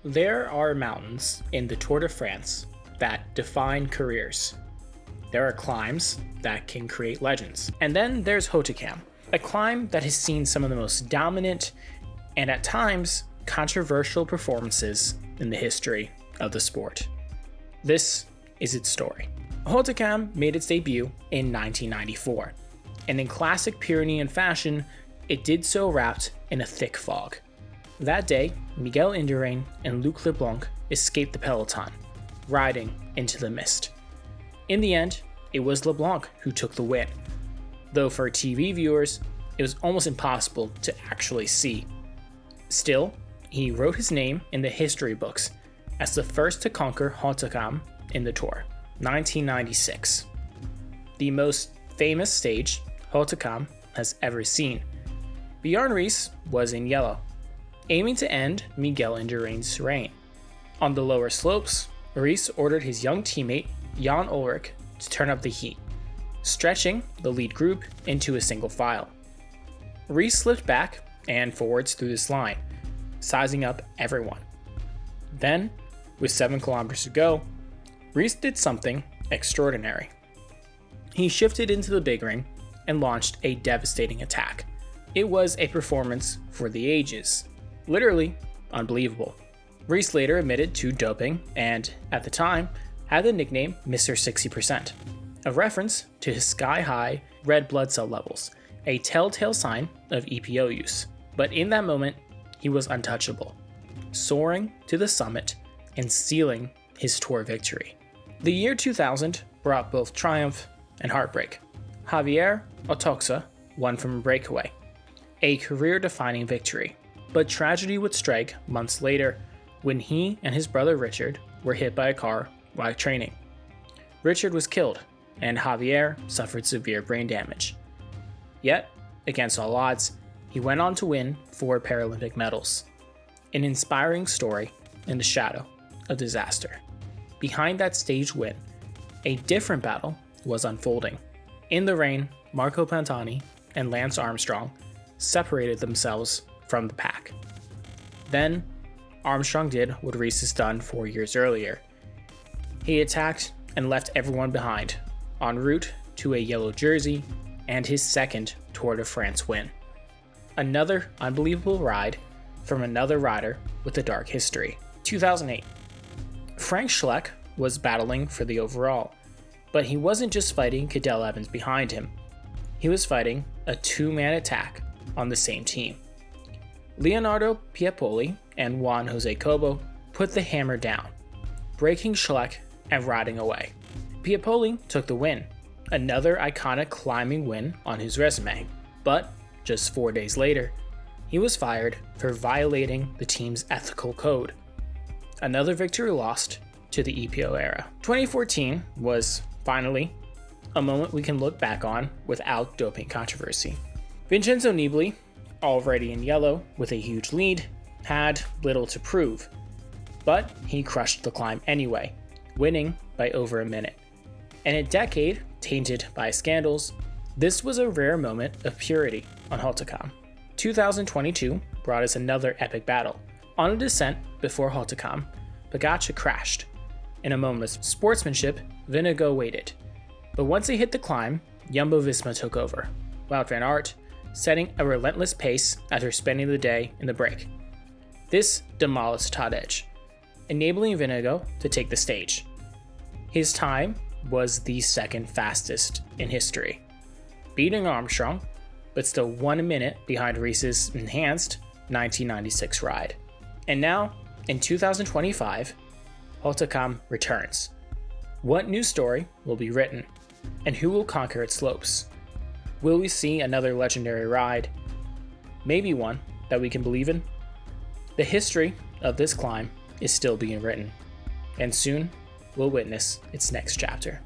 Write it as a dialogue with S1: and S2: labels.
S1: There are mountains in the Tour de France that define careers. There are climbs that can create legends. And then there's Hautacam, a climb that has seen some of the most dominant and at times controversial performances in the history of the sport. This is its story. Hautacam made its debut in 1994, and in classic Pyrenean fashion, it did so wrapped in a thick fog. That day, Miguel Indurain and Luc Leblanc escaped the peloton, riding into the mist. In the end, it was Leblanc who took the win, though for TV viewers, it was almost impossible to actually see. Still, he wrote his name in the history books as the first to conquer Hautacam in the Tour, 1996. The most famous stage Hautacam has ever seen. Bjorn Ries was in yellow, aiming to end Miguel Indurain's reign. On the lower slopes, Ries ordered his young teammate Jan Ullrich to turn up the heat, stretching the lead group into a single file. Ries slipped back and forwards through this line, sizing up everyone. Then, with 7 kilometers to go, Ries did something extraordinary. He shifted into the big ring and launched a devastating attack. It was a performance for the ages. Literally unbelievable. Ries later admitted to doping and, at the time, had the nickname Mr. 60%, a reference to his sky-high red blood cell levels, a telltale sign of EPO use. But in that moment, he was untouchable, soaring to the summit and sealing his Tour victory. The year 2000 brought both triumph and heartbreak. Javier Otoxa won from a breakaway, a career-defining victory. But tragedy would strike months later when he and his brother Richard were hit by a car while training. Richard was killed, and Javier suffered severe brain damage. Yet, against all odds, he went on to win 4 Paralympic medals. An inspiring story in the shadow of disaster. Behind that stage win, a different battle was unfolding. In the rain, Marco Pantani and Lance Armstrong separated themselves from the pack. Then, Armstrong did what Ries has done 4 years earlier. He attacked and left everyone behind, en route to a yellow jersey and his second Tour de France win. Another unbelievable ride from another rider with a dark history. 2008. Frank Schleck was battling for the overall, but he wasn't just fighting Cadel Evans behind him. He was fighting a 2-man attack on the same team. Leonardo Piepoli and Juan Jose Cobo put the hammer down, breaking Schleck and riding away. Piepoli took the win, another iconic climbing win on his resume, but just 4 days later, he was fired for violating the team's ethical code. Another victory lost to the EPO era. 2014 was, finally, a moment we can look back on without doping controversy. Vincenzo Nibali, already in yellow with a huge lead, had little to prove, but he crushed the climb anyway, winning by over a minute. In a decade tainted by scandals, this was a rare moment of purity on Hautacam. 2022 brought us another epic battle. On a descent before Hautacam, Pogačar crashed. In a moment of sportsmanship, Vingegaard waited. But once they hit the climb, Jumbo-Visma took over. Wout van Aert setting a relentless pace after spending the day in the break. This demolished Tadej, enabling Vingegaard to take the stage. His time was the second fastest in history, beating Armstrong, but still 1 minute behind Ries's enhanced 1996 ride. And now, in 2025, Hautacam returns. What new story will be written, and who will conquer its slopes? Will we see another legendary ride? Maybe one that we can believe in? The history of this climb is still being written, and soon we'll witness its next chapter.